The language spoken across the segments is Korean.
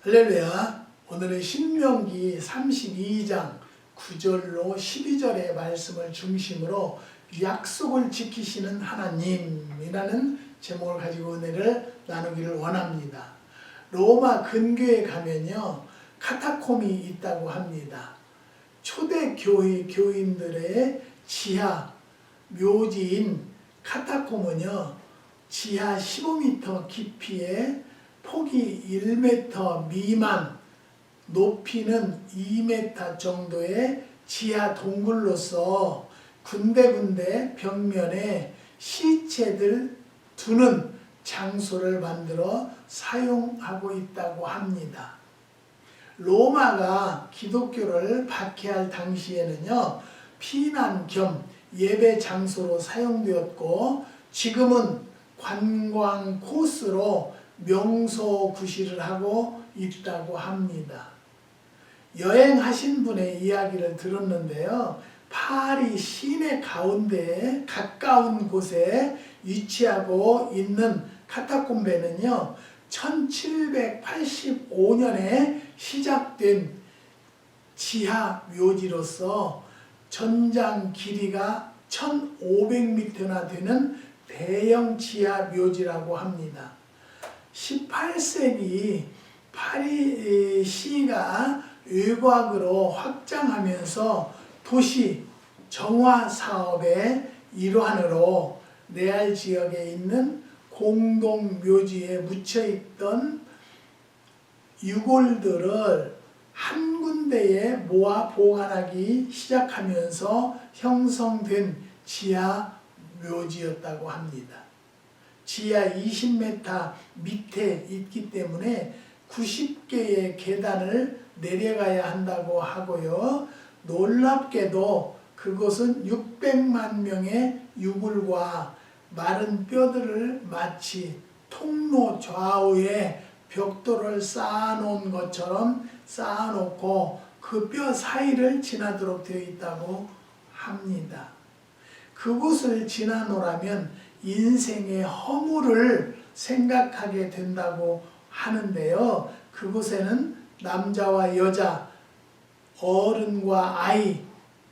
할렐루야. 오늘은 신명기 32장 9절로 12절의 말씀을 중심으로 약속을 지키시는 하나님이라는 제목을 가지고 은혜를 나누기를 원합니다. 로마 근교에 가면요, 카타콤이 있다고 합니다. 초대 교인들의 지하 묘지인 카타콤은요, 지하 15m 깊이에 폭이 1m 미만, 높이는 2m 정도의 지하 동굴로서 군데군데 벽면에 시체들 두는 장소를 만들어 사용하고 있다고 합니다. 로마가 기독교를 박해할 당시에는요, 피난 겸 예배 장소로 사용되었고, 지금은 관광 코스로 명소구시를 하고 있다고 합니다. 여행하신 분의 이야기를 들었는데요, 파리 시내 가운데 가까운 곳에 위치하고 있는 카타콤베는요, 1785년에 시작된 지하 묘지로서 전장 길이가 1500m나 되는 대형 지하 묘지라고 합니다. 18세기 파리시가 외곽으로 확장하면서 도시 정화 사업의 일환으로 레알 지역에 있는 공동 묘지에 묻혀있던 유골들을 한 군데에 모아 보관하기 시작하면서 형성된 지하 묘지였다고 합니다. 지하 20m 밑에 있기 때문에 90개의 계단을 내려가야 한다고 하고요. 놀랍게도 그곳은 600만 명의 유골과 마른 뼈들을 마치 통로 좌우에 벽돌을 쌓아놓은 것처럼 쌓아놓고 그 뼈 사이를 지나도록 되어 있다고 합니다. 그곳을 지나노라면 인생의 허물을 생각하게 된다고 하는데요. 그곳에는 남자와 여자, 어른과 아이,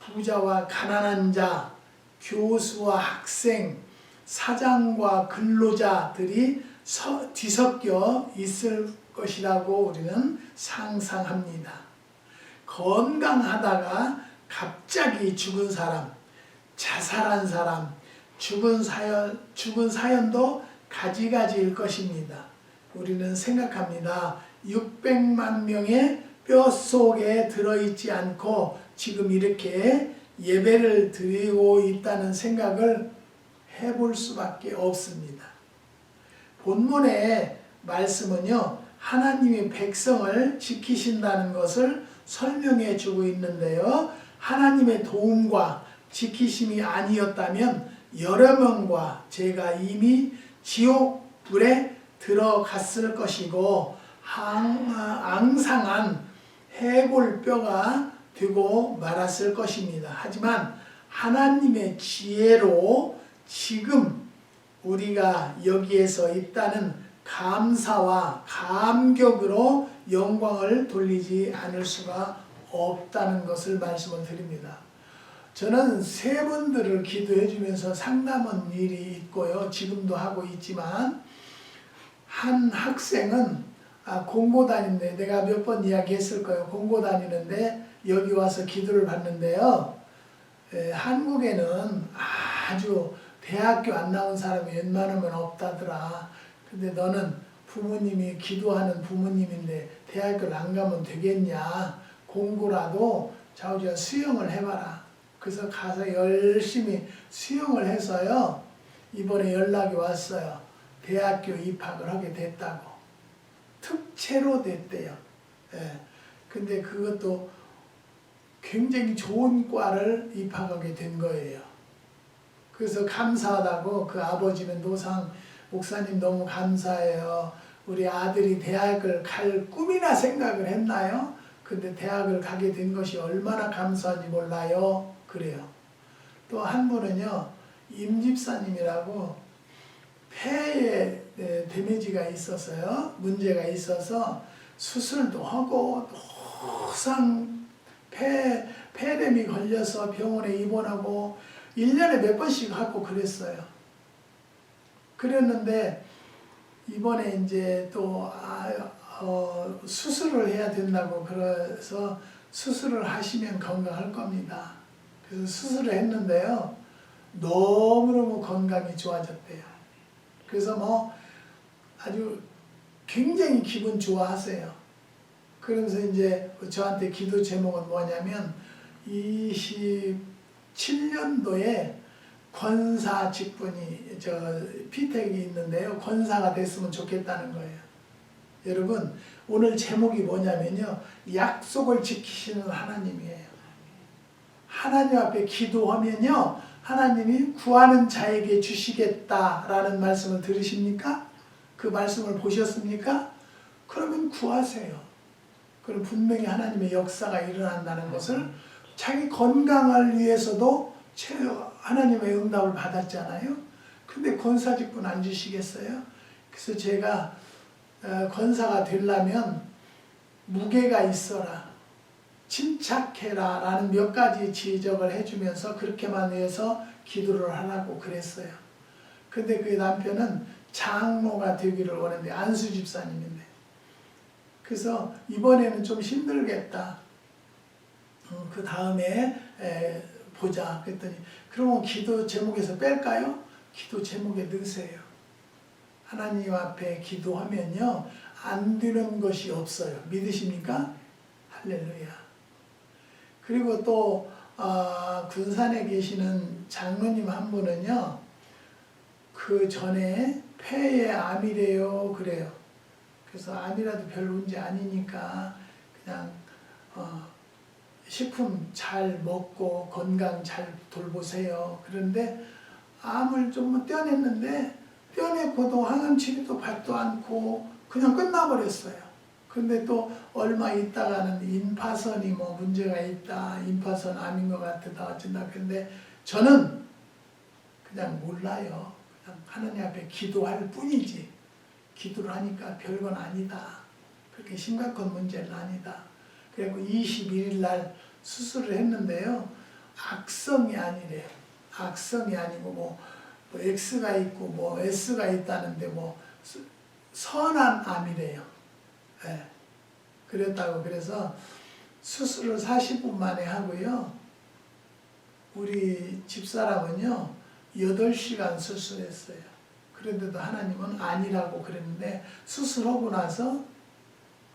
부자와 가난한 자, 교수와 학생, 사장과 근로자들이 뒤섞여 있을 것이라고 우리는 상상합니다. 건강하다가 갑자기 죽은 사람, 자살한 사람, 죽은 사연도 가지가지일 것입니다. 우리는 생각합니다. 600만 명의 뼈 속에 들어있지 않고 지금 이렇게 예배를 드리고 있다는 생각을 해볼 수밖에 없습니다. 본문의 말씀은요, 하나님의 백성을 지키신다는 것을 설명해 주고 있는데요, 하나님의 도움과 지키심이 아니었다면 여러 명과 제가 이미 지옥 불에 들어갔을 것이고 앙상한 해골뼈가 되고 말았을 것입니다. 하지만 하나님의 지혜로 지금 우리가 여기에서 있다는 감사와 감격으로 영광을 돌리지 않을 수가 없다는 것을 말씀을 드립니다. 저는 세 분들을 기도해 주면서 상담한 일이 있고요. 지금도 하고 있지만, 한 학생은 공고 다니는데, 내가 몇 번 이야기했을 거예요. 공고 다니는데 여기 와서 기도를 받는데요, 한국에는 아주 대학교 안 나온 사람이 웬만하면 없다더라. 근데 너는 부모님이 기도하는 부모님인데 대학교를 안 가면 되겠냐. 공고라도 자우지가 수영을 해봐라. 그래서 가서 열심히 수영을 해서요, 이번에 연락이 왔어요. 대학교 입학을 하게 됐다고. 특채로 됐대요. 근데 그것도 굉장히 좋은 과를 입학하게 된 거예요. 그래서 감사하다고 그 아버지는 노상, 목사님 너무 감사해요. 우리 아들이 대학을 갈 꿈이나 생각을 했나요? 근데 대학을 가게 된 것이 얼마나 감사한지 몰라요. 그래요. 또 한 분은요, 임집사님이라고 폐에 데미지가 있었어요. 문제가 있어서 수술도 하고 항상 폐렴이 걸려서 병원에 입원하고 1년에 몇 번씩 하고 그랬어요. 그랬는데 이번에 이제 또 수술을 해야 된다고 그래서 수술을 하시면 건강할 겁니다. 그래서 수술을 했는데요. 너무너무 건강이 좋아졌대요. 그래서 뭐 아주 굉장히 기분 좋아하세요. 그러면서 이제 저한테 기도 제목은 뭐냐면 27년도에 권사 직분이 피택이 있는데요. 권사가 됐으면 좋겠다는 거예요. 여러분 오늘 제목이 뭐냐면요. 약속을 지키시는 하나님이에요. 하나님 앞에 기도하면요. 하나님이 구하는 자에게 주시겠다라는 말씀을 들으십니까? 그 말씀을 보셨습니까? 그러면 구하세요. 그럼 분명히 하나님의 역사가 일어난다는 것을 자기 건강을 위해서도 하나님의 응답을 받았잖아요. 근데 권사직분 안 주시겠어요? 그래서 제가 권사가 되려면 무게가 있어라, 침착해라 라는 몇 가지 지적을 해주면서 그렇게만 해서 기도를 하라고 그랬어요. 근데 그 남편은 장로가 되기를 원했는데 안수 집사님인데 그래서 이번에는 좀 힘들겠다. 그 다음에 보자. 그랬더니 그러면 기도 제목에서 뺄까요? 기도 제목에 넣으세요. 하나님 앞에 기도하면요. 안 되는 것이 없어요. 믿으십니까? 할렐루야. 그리고 또 군산에 계시는 장로님 한 분은요. 그 전에 폐에 암이래요. 그래요. 그래서 암이라도 별 문제 아니니까 그냥 식품 잘 먹고 건강 잘 돌보세요. 그런데 암을 좀 떼어냈는데 떼어냈고도 항암 치료도 받도 않고 그냥 끝나버렸어요. 근데 또 얼마 있다가는 임파선이 뭐 문제가 있다. 임파선 암인 것 같다. 어쩐다. 근데 저는 그냥 몰라요. 그냥 하나님 앞에 기도할 뿐이지. 기도를 하니까 별건 아니다. 그렇게 심각한 문제는 아니다. 그리고 21일 날 수술을 했는데요. 악성이 아니래요. 악성이 아니고 뭐 X가 있고 뭐 S가 있다는데 뭐 선한 암이래요. 네. 그랬다고 그래서 수술을 40분 만에 하고요. 우리 집사람은요. 8시간 수술했어요. 그런데도 하나님은 아니라고 그랬는데 수술하고 나서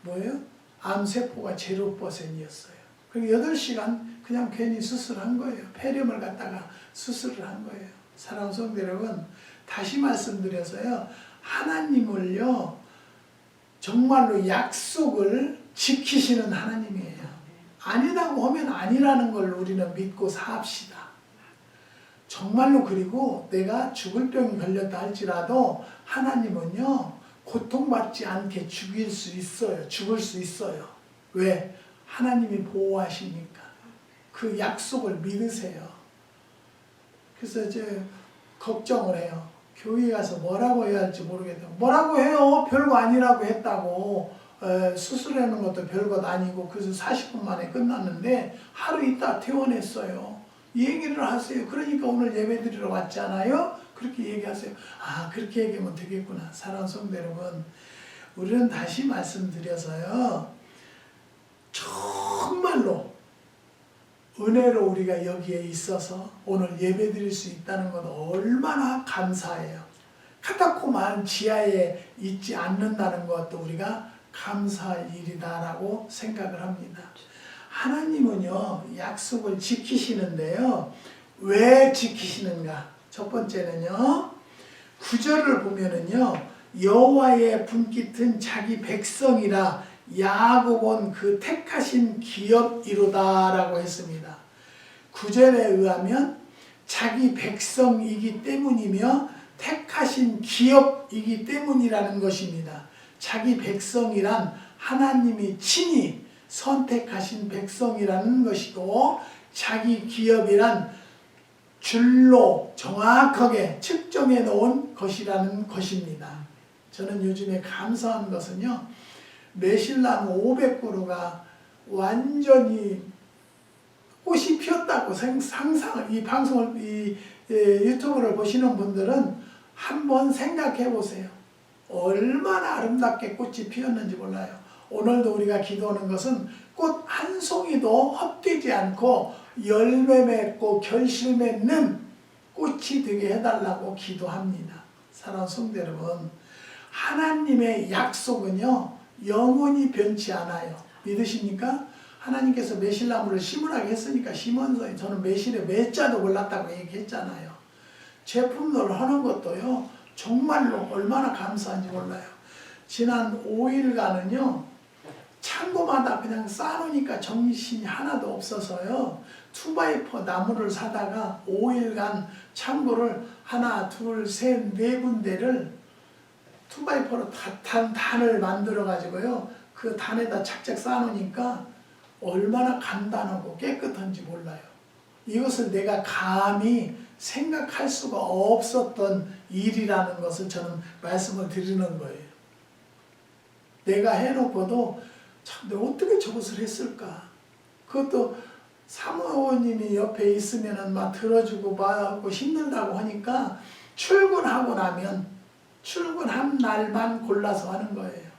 뭐예요? 암세포가 0%였어요. 그리고 8시간 그냥 괜히 수술한 거예요. 폐렴을 갖다가 수술을 한 거예요. 사랑하는 성도 여러분, 다시 말씀드려서요. 하나님을요. 정말로 약속을 지키시는 하나님이에요. 아니라고 하면 아니라는 걸 우리는 믿고 삽시다. 정말로. 그리고 내가 죽을 병이 걸렸다 할지라도 하나님은요. 고통받지 않게 죽을 수 있어요. 왜? 하나님이 보호하시니까. 그 약속을 믿으세요. 그래서 이제 걱정을 해요. 교회 가서 뭐라고 해야 할지 모르겠다고. 뭐라고 해요? 별거 아니라고 했다고. 수술하는 것도 별것 아니고 그래서 40분 만에 끝났는데 하루 있다 퇴원했어요. 얘기를 하세요. 그러니까 오늘 예배 드리러 왔잖아요. 그렇게 얘기하세요. 아, 그렇게 얘기하면 되겠구나. 사랑하는 성도 여러분, 우리는 다시 말씀드려서요. 정말로 은혜로 우리가 여기에 있어서 오늘 예배 드릴 수 있다는 건 얼마나 감사해요. 카타콤한 지하에 있지 않는다는 것도 우리가 감사할 일이다라고 생각을 합니다. 하나님은요, 약속을 지키시는데요. 왜 지키시는가? 첫 번째는요, 9절을 보면은요, 여호와의 분깃은 자기 백성이라 야곱은 그 택하신 기업이로다라고 했습니다. 9절에 의하면 자기 백성이기 때문이며 택하신 기업이기 때문이라는 것입니다. 자기 백성이란 하나님이 친히 선택하신 백성이라는 것이고 자기 기업이란 줄로 정확하게 측정해 놓은 것이라는 것입니다. 저는 요즘에 감사한 것은요. 매실나무 500그루가 완전히 꽃이 피었다고 상상, 이 방송을, 유튜브를 보시는 분들은 한번 생각해 보세요. 얼마나 아름답게 꽃이 피었는지 몰라요. 오늘도 우리가 기도하는 것은 꽃 한 송이도 헛되지 않고 열매 맺고 결실 맺는 꽃이 되게 해달라고 기도합니다. 사랑하는 성도 여러분, 하나님의 약속은요 영원히 변치 않아요. 믿으십니까? 하나님께서 매실나무를 심으라고 했으니까 심어서 저는 매실에 매자도 몰랐다고 얘기했잖아요. 제품들 하는 것도요 정말로 얼마나 감사한지 몰라요. 지난 5일간은요 창고마다 그냥 쌓아놓으니까 정신이 하나도 없어서요 2x4 나무를 사다가 5일간 창고를 하나, 둘, 셋, 네 군데를 2x4로 단을 만들어 가지고요 그 단에다 착착 쌓아놓으니까 얼마나 간단하고 깨끗한지 몰라요. 이것을 내가 감히 생각할 수가 없었던 일이라는 것을 저는 말씀을 드리는 거예요. 내가 해놓고도 참 내가 어떻게 저것을 했을까. 그것도 사모님이 옆에 있으면은 막 들어주고 막 힘들다고 하니까 출근하고 나면 출근한 날만 골라서 하는 거예요.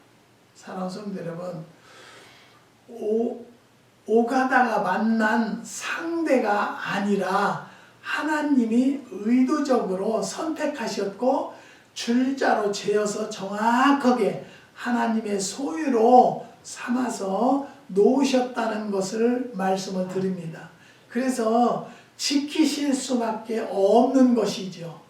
사랑하는 성도 여러분, 오가다가 만난 상대가 아니라 하나님이 의도적으로 선택하셨고 줄자로 재어서 정확하게 하나님의 소유로 삼아서 놓으셨다는 것을 말씀을 드립니다. 그래서 지키실 수밖에 없는 것이죠.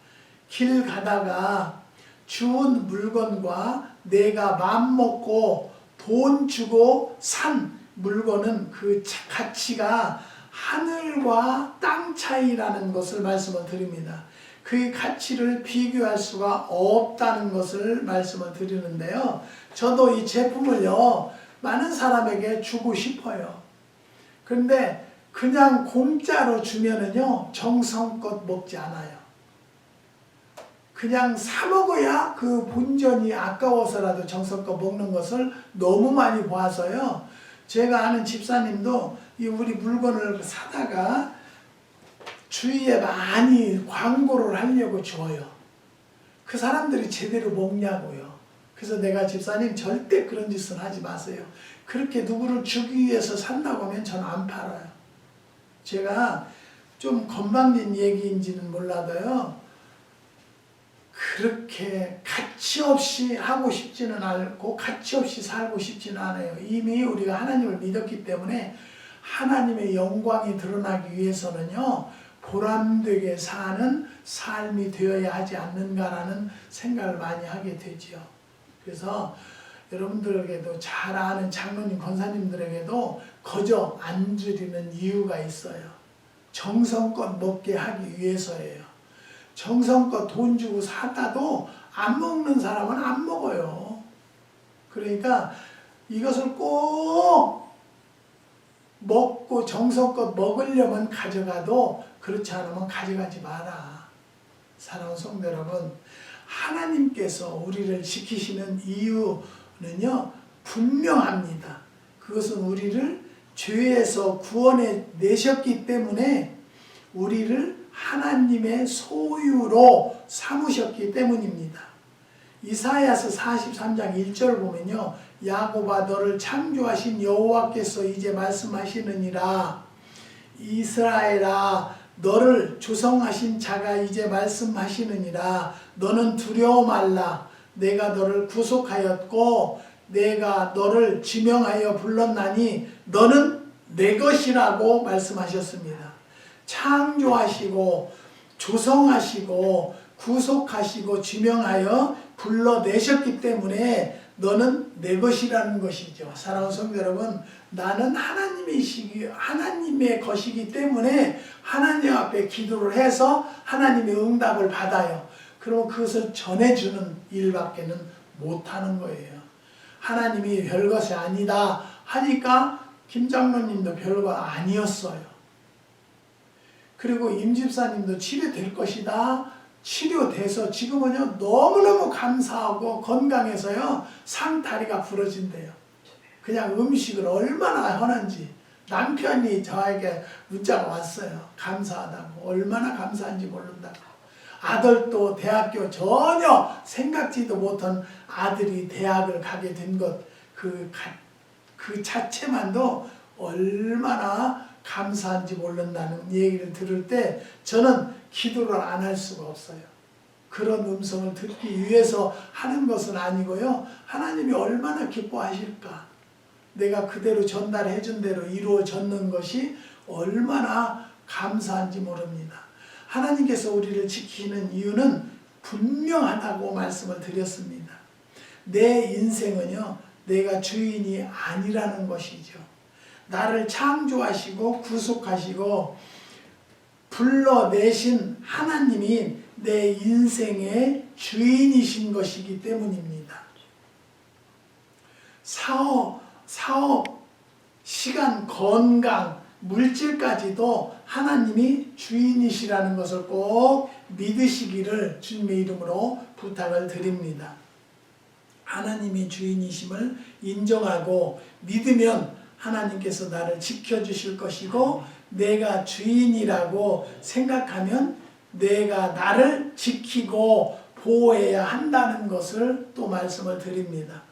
길 가다가 주운 물건과 내가 맘먹고 돈 주고 산 물건은 그 가치가 하늘과 땅 차이라는 것을 말씀을 드립니다. 그 가치를 비교할 수가 없다는 것을 말씀을 드리는데요. 저도 이 제품을요 많은 사람에게 주고 싶어요. 그런데 그냥 공짜로 주면은요 정성껏 먹지 않아요. 그냥 사 먹어야 그 본전이 아까워서라도 정성껏 먹는 것을 너무 많이 봐서요. 제가 아는 집사님도 이 우리 물건을 사다가 주위에 많이 광고를 하려고 줘요. 그 사람들이 제대로 먹냐고요. 그래서 내가 집사님 절대 그런 짓은 하지 마세요. 그렇게 누구를 주기 위해서 산다고 하면 저는 안 팔아요. 제가 좀 건방진 얘기인지는 몰라도요. 그렇게 가치 없이 하고 싶지는 않고 가치 없이 살고 싶지는 않아요. 이미 우리가 하나님을 믿었기 때문에 하나님의 영광이 드러나기 위해서는요. 보람되게 사는 삶이 되어야 하지 않는가라는 생각을 많이 하게 되죠. 그래서 여러분들에게도 잘 아는 장로님, 권사님들에게도 거저 안 드리는 이유가 있어요. 정성껏 먹게 하기 위해서예요. 정성껏 돈 주고 사다도 안 먹는 사람은 안 먹어요. 그러니까 이것을 꼭 먹고 정성껏 먹으려면 가져가도 그렇지 않으면 가져가지 마라. 사랑하는 성도 여러분, 하나님께서 우리를 지키시는 이유는요 분명합니다. 그것은 우리를 죄에서 구원해 내셨기 때문에 우리를 하나님의 소유로 삼으셨기 때문입니다. 이사야서 43장 1절 보면요. 야곱아 너를 창조하신 여호와께서 이제 말씀하시느니라. 이스라엘아 너를 조성하신 자가 이제 말씀하시느니라. 너는 두려워 말라. 내가 너를 구속하였고 내가 너를 지명하여 불렀나니 너는 내 것이라고 말씀하셨습니다. 창조하시고 조성하시고 구속하시고 지명하여 불러내셨기 때문에 너는 내 것이라는 것이죠. 사랑하는 성도 여러분, 나는 하나님의 것이기 때문에 하나님 앞에 기도를 해서 하나님의 응답을 받아요. 그럼 그것을 전해주는 일밖에는 못하는 거예요. 하나님이 별것이 아니다 하니까 김장로님도 별거 아니었어요. 그리고 임집사님도 치료될 것이다. 치료돼서 지금은요 너무너무 감사하고 건강해서요 상다리가 부러진대요. 그냥 음식을 얼마나 하는지 남편이 저에게 문자가 왔어요. 감사하다고. 얼마나 감사한지 모른다고. 아들도 대학교 전혀 생각지도 못한 아들이 대학을 가게 된 것, 그 자체만도 얼마나 감사한지 모른다는 얘기를 들을 때 저는 기도를 안 할 수가 없어요. 그런 음성을 듣기 위해서 하는 것은 아니고요. 하나님이 얼마나 기뻐하실까. 내가 그대로 전달해 준 대로 이루어졌는 것이 얼마나 감사한지 모릅니다. 하나님께서 우리를 지키는 이유는 분명하다고 말씀을 드렸습니다. 내 인생은요, 내가 주인이 아니라는 것이죠. 나를 창조하시고 구속하시고 불러내신 하나님이 내 인생의 주인이신 것이기 때문입니다. 사업, 시간, 건강, 물질까지도 하나님이 주인이시라는 것을 꼭 믿으시기를 주님의 이름으로 부탁을 드립니다. 하나님이 주인이심을 인정하고 믿으면 하나님께서 나를 지켜주실 것이고 내가 주인이라고 생각하면 내가 나를 지키고 보호해야 한다는 것을 또 말씀을 드립니다.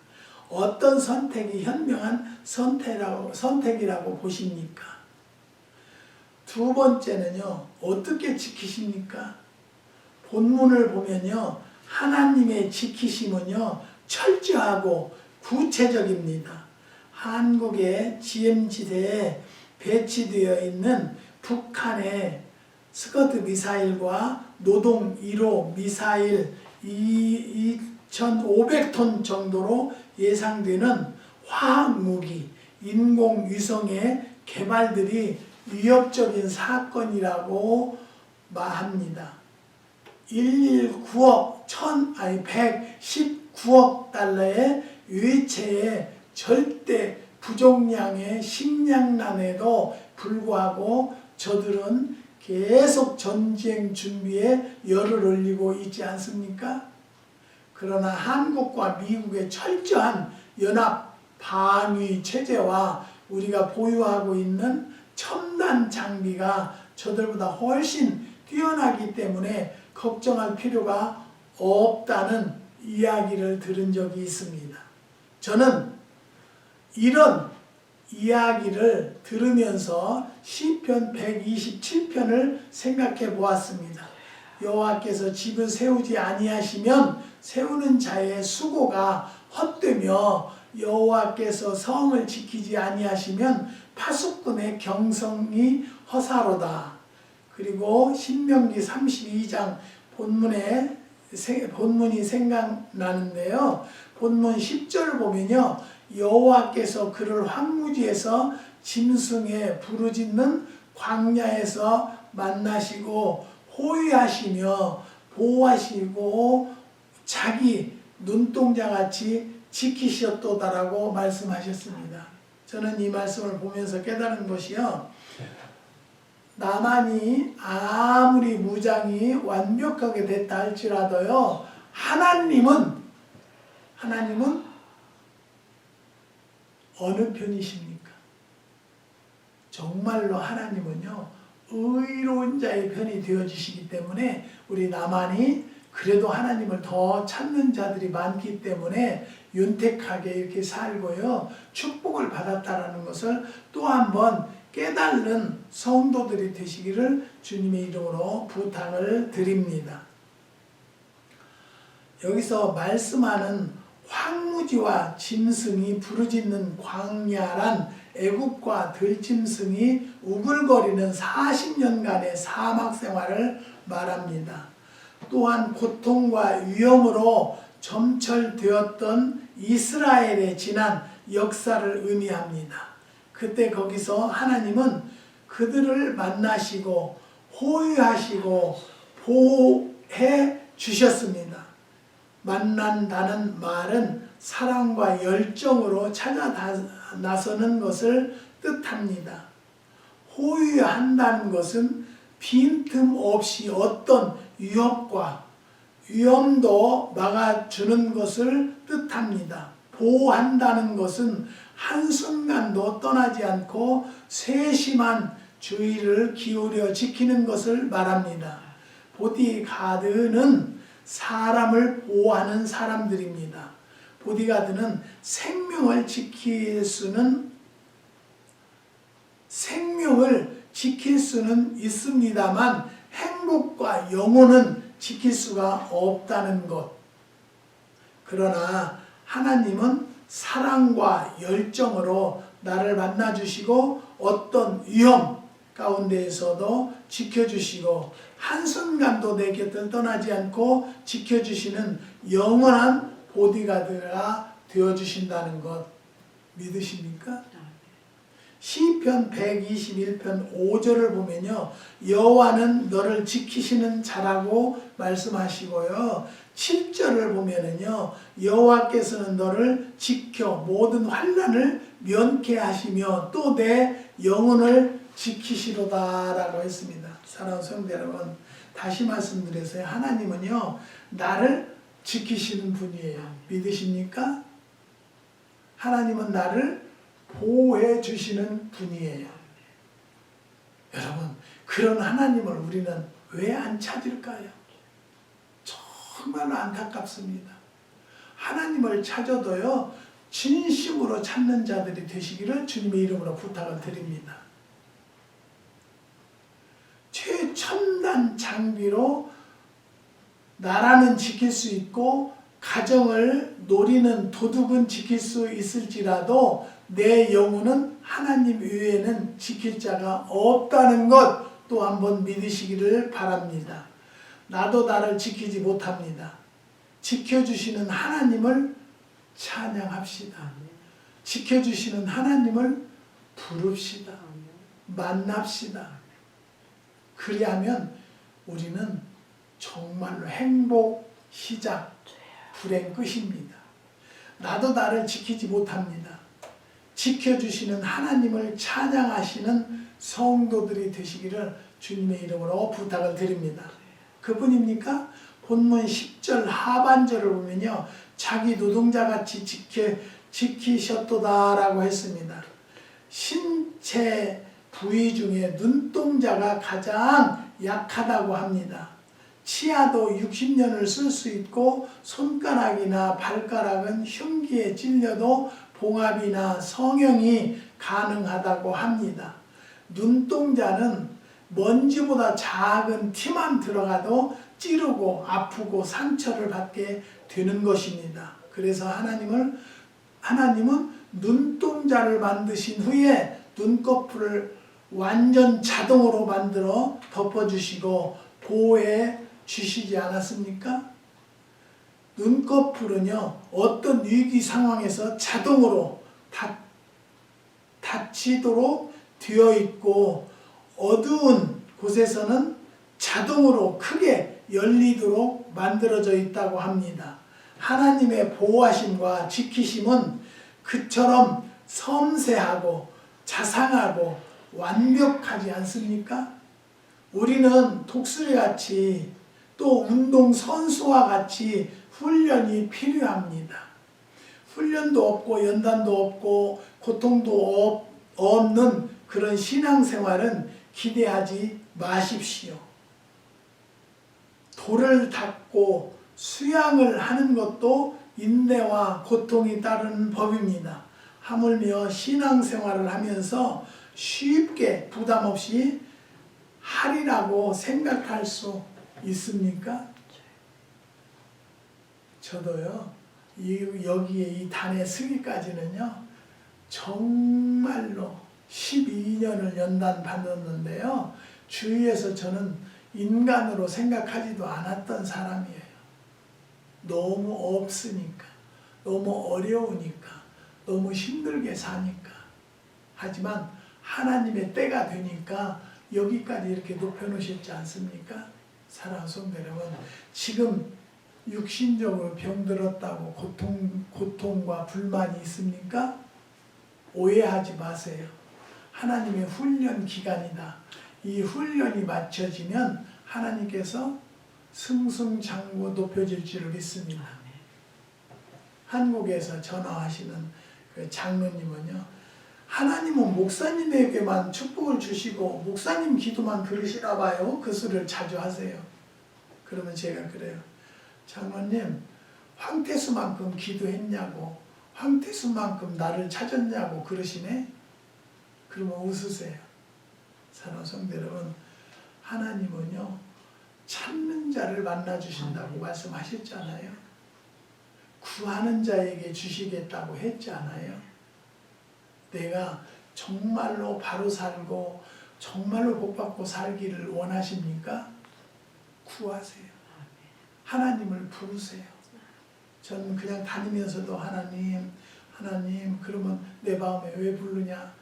어떤 선택이 현명한 선택이라고 보십니까? 두 번째는요, 어떻게 지키십니까? 본문을 보면요, 하나님의 지키심은요, 철저하고 구체적입니다. 한국의 GM지대에 배치되어 있는 북한의 스커드 미사일과 노동 1호 미사일 2,500톤 정도로 예상되는 화학무기, 인공위성의 개발들이 위협적인 사건이라고 말합니다. 119억 달러의 유해체의 절대 부종량의 식량난에도 불구하고 저들은 계속 전쟁 준비에 열을 올리고 있지 않습니까? 그러나 한국과 미국의 철저한 연합 방위 체제와 우리가 보유하고 있는 첨단 장비가 저들보다 훨씬 뛰어나기 때문에 걱정할 필요가 없다는 이야기를 들은 적이 있습니다. 저는 이런 이야기를 들으면서 시편 127편을 생각해 보았습니다. 여호와께서 집을 세우지 아니하시면 세우는 자의 수고가 헛되며 여호와께서 성을 지키지 아니하시면 파수꾼의 경성이 허사로다. 그리고 신명기 32장 본문이 생각나는데요. 본문 10절을 보면요. 여호와께서 그를 황무지에서 짐승의 부르짖는 광야에서 만나시고 호위하시며 보호하시고 자기 눈동자같이 지키셨도다라고 말씀하셨습니다. 저는 이 말씀을 보면서 깨달은 것이요. 나만이 아무리 무장이 완벽하게 됐다 할지라도요. 하나님은 어느 편이십니까? 정말로 하나님은요. 의로운 자의 편이 되어주시기 때문에 우리 나만이 그래도 하나님을 더 찾는 자들이 많기 때문에 윤택하게 이렇게 살고요. 축복을 받았다라는 것을 또 한번 깨달는 성도들이 되시기를 주님의 이름으로 부탁을 드립니다. 여기서 말씀하는 황무지와 짐승이 부르짖는 광야란 애굽과 들짐승이 우글거리는 40년간의 사막 생활을 말합니다. 또한 고통과 위험으로 점철되었던 이스라엘의 지난 역사를 의미합니다. 그때 거기서 하나님은 그들을 만나시고 호위하시고 보호해 주셨습니다. 만난다는 말은 사랑과 열정으로 찾아 나서는 것을 뜻합니다. 호위한다는 것은 빈틈없이 어떤 위협과 위험도 막아주는 것을 뜻합니다. 보호한다는 것은 한순간도 떠나지 않고 세심한 주의를 기울여 지키는 것을 말합니다. 보디가드는 사람을 보호하는 사람들입니다. 보디가드는 생명을 지킬 수는 있습니다만 행복과 영혼은 지킬 수가 없다는 것. 그러나 하나님은 사랑과 열정으로 나를 만나주시고 어떤 위험 가운데에서도 지켜주시고 한순간도 내 곁을 떠나지 않고 지켜주시는 영원한 보디가드가 되어주신다는 것 믿으십니까? 시편 121편 5절을 보면요, 여호와는 너를 지키시는 자라고 말씀하시고요, 7절을 보면은요, 여호와께서는 너를 지켜 모든 환난을 면케 하시며 또 내 영혼을 지키시로다라고 했습니다. 사랑하는 성도 여러분, 다시 말씀드려서요, 하나님은요 나를 지키시는 분이에요. 믿으십니까? 하나님은 나를 보호해 주시는 분이에요. 여러분, 그런 하나님을 우리는 왜 안 찾을까요? 정말 안타깝습니다. 하나님을 찾아도요, 진심으로 찾는 자들이 되시기를 주님의 이름으로 부탁을 드립니다. 최첨단 장비로 나라는 지킬 수 있고 가정을 노리는 도둑은 지킬 수 있을지라도 내 영혼은 하나님 외에는 지킬 자가 없다는 것 또 한번 믿으시기를 바랍니다. 나도 나를 지키지 못합니다. 지켜주시는 하나님을 찬양합시다. 지켜주시는 하나님을 부릅시다. 만납시다. 그리하면 우리는 정말로 행복 시작, 불행 끝입니다. 나도 나를 지키지 못합니다. 지켜주시는 하나님을 찬양하시는 성도들이 되시기를 주님의 이름으로 부탁을 드립니다. 그뿐입니까? 본문 10절 하반절을 보면요, 자기 노동자같이 지키셨도다라고 했습니다. 신체 부위 중에 눈동자가 가장 약하다고 합니다. 치아도 60년을 쓸 수 있고 손가락이나 발가락은 흉기에 찔려도 봉합이나 성형이 가능하다고 합니다. 눈동자는 먼지보다 작은 티만 들어가도 찌르고 아프고 상처를 받게 되는 것입니다. 그래서 하나님은 눈동자를 만드신 후에 눈꺼풀을 완전 자동으로 만들어 덮어주시고 보호해 주시지 않았습니까? 눈꺼풀은요, 어떤 위기 상황에서 자동으로 닫히도록 되어 있고 어두운 곳에서는 자동으로 크게 열리도록 만들어져 있다고 합니다. 하나님의 보호하심과 지키심은 그처럼 섬세하고 자상하고 완벽하지 않습니까? 우리는 독수리같이 또 운동선수와 같이 훈련이 필요합니다. 훈련도 없고 연단도 없고 고통도 없는 그런 신앙생활은 기대하지 마십시오. 돌을 닦고 수양을 하는 것도 인내와 고통이 따르는 법입니다. 하물며 신앙생활을 하면서 쉽게 부담 없이 하리라고 생각할 수 있습니까? 저도요, 여기에 이 단에 서기까지는요, 정말로 12년을 연단 받았는데요, 주위에서 저는 인간으로 생각하지도 않았던 사람이에요. 너무 없으니까, 너무 어려우니까, 너무 힘들게 사니까. 하지만 하나님의 때가 되니까 여기까지 이렇게 높여놓으셨지 않습니까? 사랑하는 성도 여러분, 지금 육신적으로 병들었다고 고통과 불만이 있습니까? 오해하지 마세요. 하나님의 훈련 기간이다. 이 훈련이 맞춰지면 하나님께서 승승장구 높여질 줄을 믿습니다. 한국에서 전화하시는 그 장로님은요, 하나님은 목사님에게만 축복을 주시고 목사님 기도만 들으시나 봐요. 그 소리를 자주 하세요. 그러면 제가 그래요. 장로님, 황태수만큼 기도했냐고, 황태수만큼 나를 찾았냐고 그러시네? 그러면 웃으세요. 사랑하는 성도 여러분, 하나님은요, 찾는 자를 만나주신다고 말씀하셨잖아요. 구하는 자에게 주시겠다고 했잖아요. 내가 정말로 바로 살고 정말로 복받고 살기를 원하십니까? 구하세요. 하나님을 부르세요. 저는 그냥 다니면서도 하나님 그러면 내 마음에 왜 부르냐?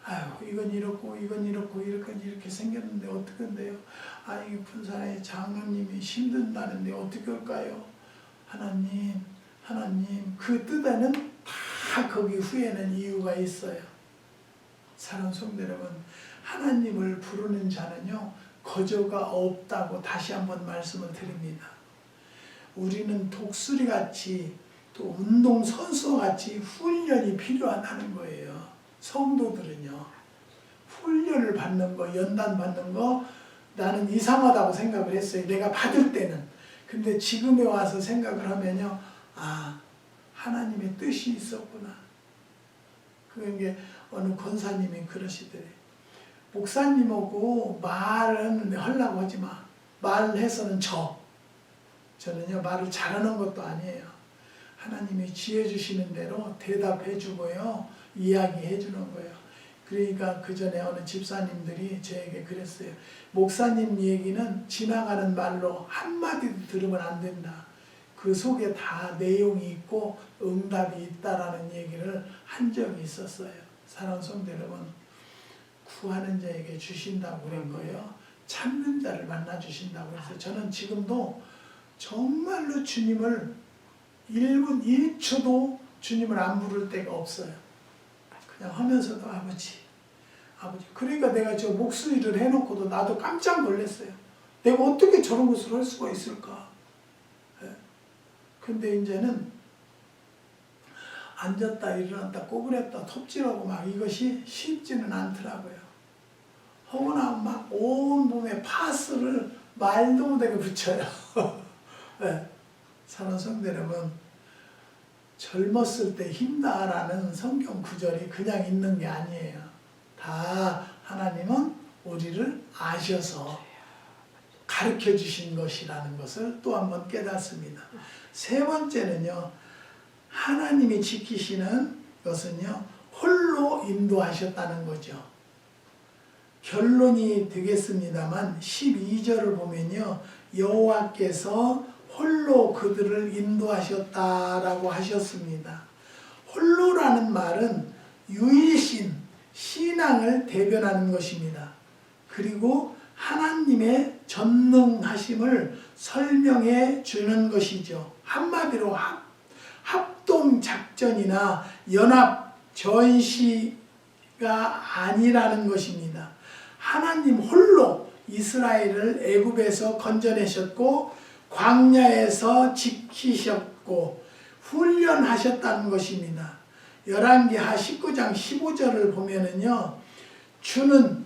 아유, 이건 이렇고 이렇게 생겼는데 어떻게 한대요? 아, 이 군산의 장로님이 힘든다는데 어떻게 할까요? 하나님 그 뜻에는 다 거기 후에는 이유가 있어요. 사랑하는 성도 여러분, 하나님을 부르는 자는요, 거저가 없다고 다시 한번 말씀을 드립니다. 우리는 독수리같이 또 운동선수같이 훈련이 필요하다는 거예요. 성도들은요, 훈련을 받는 거, 연단 받는 거 나는 이상하다고 생각을 했어요. 내가 받을 때는. 근데 지금에 와서 생각을 하면요, 아, 하나님의 뜻이 있었구나. 그게 어느 권사님이 그러시더래요. 목사님하고 말은 하려고 하지 마. 말해서는 저는요, 말을 잘하는 것도 아니에요. 하나님이 지혜 주시는 대로 대답해 주고요, 이야기해 주는 거예요. 그러니까 그 전에 어느 집사님들이 저에게 그랬어요. 목사님 얘기는 지나가는 말로 한마디도 들으면 안 된다. 그 속에 다 내용이 있고 응답이 있다라는 얘기를 한 적이 있었어요. 사랑하는 성도 여러분, 구하는 자에게 주신다고 그런 거예요. 찾는 자를 만나 주신다고 해서 저는 지금도 정말로 주님을 1분 1초도 주님을 안 부를 때가 없어요. 그냥 하면서도 아버지. 그러니까 내가 저 목소리를 해놓고도 나도 깜짝 놀랐어요. 내가 어떻게 저런 것을 할 수가 있을까? 근데 이제는 앉았다 일어났다 꼬부렸다 톱질하고 막 이것이 쉽지는 않더라고요. 허구나 막 온 몸에 파스를 말도 못하게 붙여요. 네. 사랑하는 성도 여러분, 젊었을 때 힘나라는 성경 구절이 그냥 있는 게 아니에요. 다 하나님은 우리를 아셔서 가르쳐 주신 것이라는 것을 또 한번 깨닫습니다. 세 번째는요, 하나님이 지키시는 것은요, 홀로 인도하셨다는 거죠. 결론이 되겠습니다만 12절을 보면요, 여호와께서 홀로 그들을 인도하셨다라고 하셨습니다. 홀로라는 말은 유일신, 신앙을 대변하는 것입니다. 그리고 하나님의 전능하심을 설명해 주는 것이죠. 한마디로 합동작전이나 연합 전시가 아니라는 것입니다. 하나님 홀로 이스라엘을 애굽에서 건져내셨고 광야에서 지키셨고 훈련하셨다는 것입니다. 열왕기하 19장 15절을 보면은요, 주는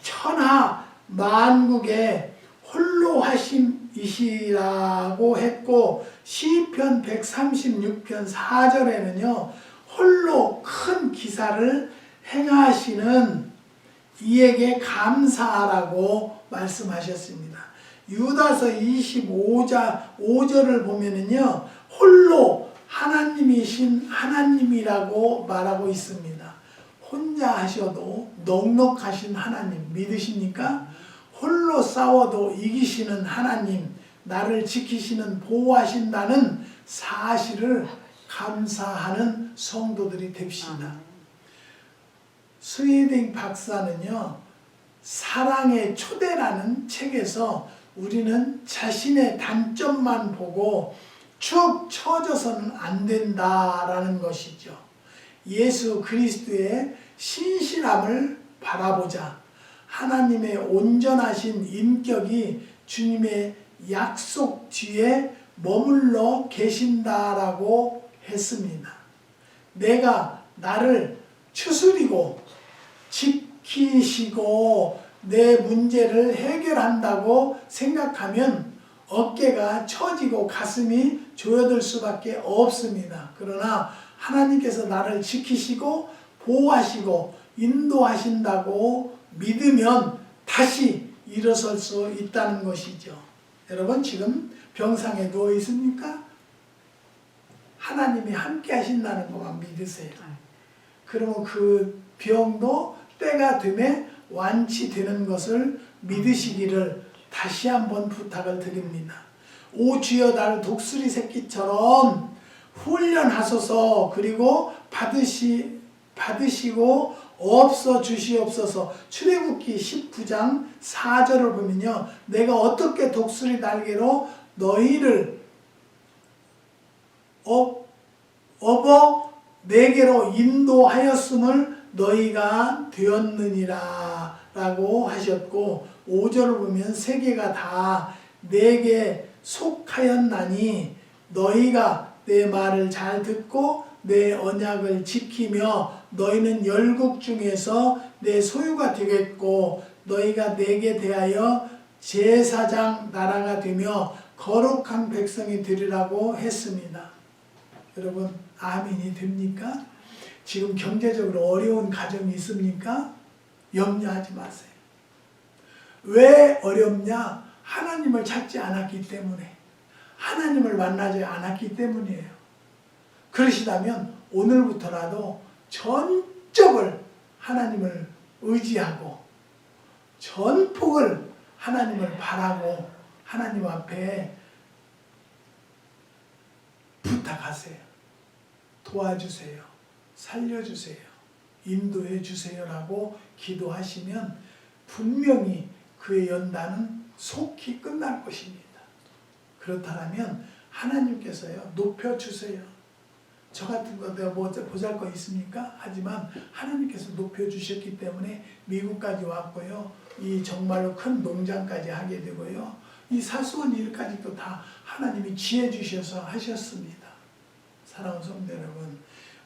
천하 만국의 홀로 하심이시라고 했고, 시편 136편 4절에는요 홀로 큰 기사를 행하시는 이에게 감사하라고 말씀하셨습니다. 유다서 25장 5절을 보면은요, 홀로 하나님이신 하나님이라고 말하고 있습니다. 혼자 하셔도 넉넉하신 하나님 믿으십니까? 홀로 싸워도 이기시는 하나님, 나를 지키시는 보호하신다는 사실을 감사하는 성도들이 됩시다. 스웨딩 박사는요, 사랑의 초대라는 책에서 우리는 자신의 단점만 보고 축 처져서는 안 된다라는 것이죠. 예수 그리스도의 신실함을 바라보자. 하나님의 온전하신 인격이 주님의 약속 뒤에 머물러 계신다라고 했습니다. 내가 나를 추스리고 지키시고 내 문제를 해결한다고 생각하면 어깨가 처지고 가슴이 조여들 수밖에 없습니다. 그러나 하나님께서 나를 지키시고 보호하시고 인도하신다고 믿으면 다시 일어설 수 있다는 것이죠. 여러분 지금 병상에 누워 있습니까? 하나님이 함께 하신다는 것만 믿으세요. 그러면 그 병도 때가 되면 완치되는 것을 믿으시기를 다시 한번 부탁을 드립니다. 오 주여 나를 독수리 새끼처럼 훈련하소서. 그리고 받으시고 없어 주시옵소서. 출애굽기 19장 4절을 보면요, 내가 어떻게 독수리 날개로 너희를 업어 내게로 인도하였음을 너희가 되었느니라 라고 하셨고, 5절을 보면 세계가 다 내게 속하였나니 너희가 내 말을 잘 듣고 내 언약을 지키며 너희는 열국 중에서 내 소유가 되겠고 너희가 내게 대하여 제사장 나라가 되며 거룩한 백성이 되리라고 했습니다. 여러분 아멘이 됩니까? 지금 경제적으로 어려운 가정이 있습니까? 염려하지 마세요. 왜 어렵냐? 하나님을 찾지 않았기 때문에, 하나님을 만나지 않았기 때문이에요. 그러시다면 오늘부터라도 전적을 하나님을 의지하고 전폭을 하나님을 바라고 하나님 앞에 부탁하세요. 도와주세요. 살려주세요. 인도해 주세요라고 기도하시면 분명히 그의 연단은 속히 끝날 것입니다. 그렇다면 하나님께서요 높여주세요. 저 같은 거 내가 뭐 보잘 거 있습니까? 하지만 하나님께서 높여주셨기 때문에 미국까지 왔고요. 이 정말로 큰 농장까지 하게 되고요. 이 사소한 일까지도 다 하나님이 지혜 주셔서 하셨습니다. 사랑하는 성도 여러분,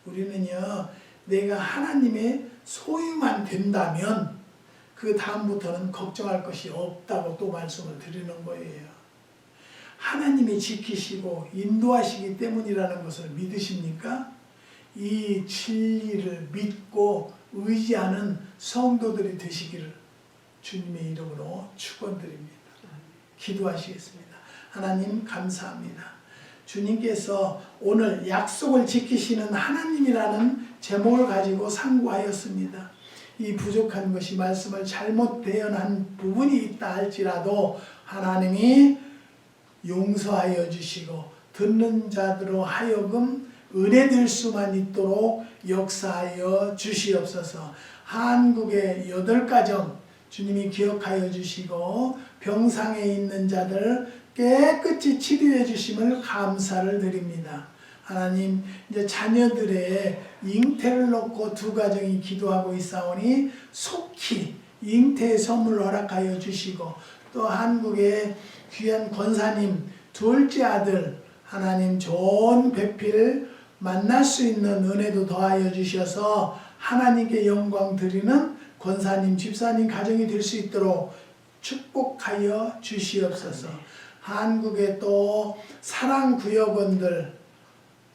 우리는요 내가 하나님의 소유만 된다면 그 다음부터는 걱정할 것이 없다고 또 말씀을 드리는 거예요. 하나님이 지키시고 인도하시기 때문이라는 것을 믿으십니까? 이 진리를 믿고 의지하는 성도들이 되시기를 주님의 이름으로 축원드립니다. 기도하시겠습니다. 하나님 감사합니다. 주님께서 오늘 약속을 지키시는 하나님이라는 제목을 가지고 상고하였습니다. 이 부족한 것이 말씀을 잘못 대언한 부분이 있다 할지라도 하나님이 용서하여 주시고 듣는 자들로 하여금 은혜될 수만 있도록 역사하여 주시옵소서. 한국의 8가정 주님이 기억하여 주시고 병상에 있는 자들 깨끗이 치료해 주심을 감사를 드립니다. 하나님 이제 자녀들의 잉태를 놓고 2가정이 기도하고 있사오니 속히 잉태의 선물을 허락하여 주시고 또 한국의 귀한 권사님 둘째 아들 하나님 좋은 배필 만날 수 있는 은혜도 더하여 주셔서 하나님께 영광 드리는 권사님 집사님 가정이 될 수 있도록 축복하여 주시옵소서. 한국의 또 사랑구역원들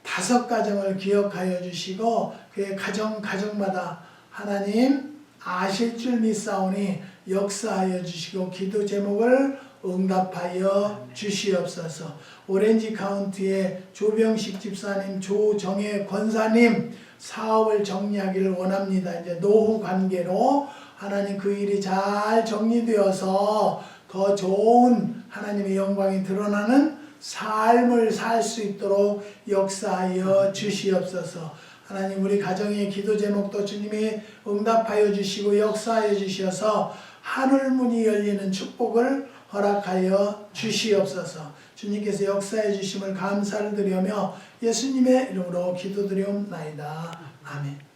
5가정을 기억하여 주시고 그의 가정마다 하나님 아실 줄 믿사오니 역사하여 주시고 기도 제목을 응답하여 주시옵소서. 오렌지 카운티의 조병식 집사님, 조정혜 권사님 사업을 정리하기를 원합니다. 이제 노후 관계로 하나님 그 일이 잘 정리되어서 더 좋은 하나님의 영광이 드러나는 삶을 살 수 있도록 역사하여 주시옵소서. 하나님 우리 가정의 기도 제목도 주님이 응답하여 주시고 역사하여 주셔서 하늘문이 열리는 축복을 허락하여 주시옵소서. 주님께서 역사해 주심을 감사를 드리며 예수님의 이름으로 기도드리옵나이다. 아멘.